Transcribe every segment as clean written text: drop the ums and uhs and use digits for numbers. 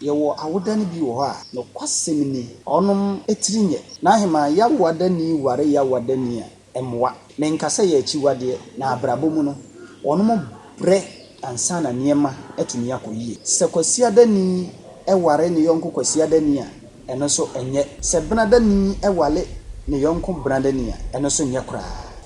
Yewo awodani bi wo ha no kwasem ni onom etirinye na ahema ya wadani ware ya wadani a emwa menkasa ye achiwade na abrabo mu no onom bre ansa na niema etumi akoyie se kwasiadani ware ne yonko kwasiadani a eno so enye se benadani wale ne yonko benadani a eno so nye kra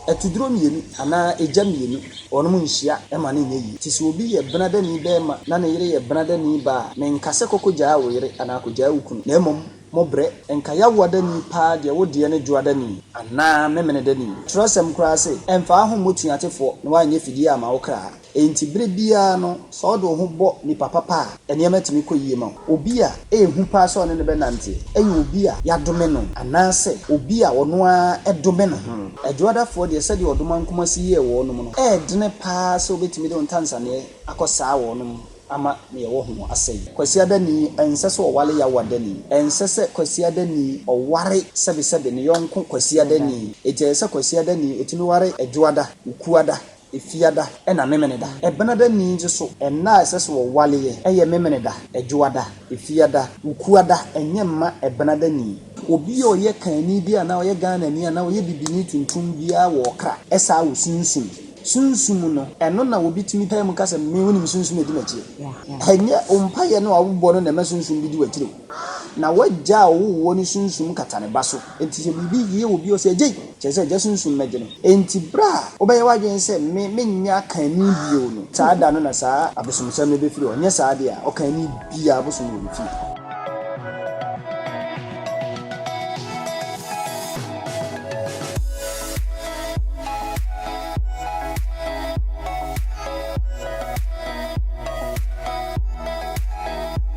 etuduro mienu ana eja mienu onom nhia ema ne nyeyi tisi obi ye benadani be ma na ne yire ye benadani ba menkasa kokogya wo yire ana akogya ukunu na emom mobre enka ya wadani pa de wodie ne dwoadani ana memene dani trosem kra se emfa ahomotuatefo na wanye fidie ama wokra enti bre bia no so do ho bo ni papa ene ematimi koyie ma obi a ehu pa so ne be nante eyi obi a yadome no ana se obi a ono a edome no ho adwoadafo de se de odoma nkomasi ye wo no no edene pa so betimi de ontansane akosa wo no ama me wo ho asai kwasiadani enseso wale ya wadani ensese kwasiadani oware sebe ne yonko kwasiadani etese kwasiadani etimi ware adwoada ukuada efiada ena memene da ebenadani nso ena eseso wale ye eye memene da adwoada efiada ukuada enyemma ebenadani obi oye kani bia na oye Ghana ni na oye bibini tuntum bia wo kra esa wo sunsum no eno na obi timi pay mu kasa me woni sunsum edi na tie enye ompaye no awubo no na masunsum bi di watire na wagya wo ni sunsum katane baso enti se bibi ye obi o se gye chese gye sunsum meje no enti bra obeye wadwen se me nya kani bio no saa da no na saa abosomsam no be firi onye saa de a okani bia abosom no fi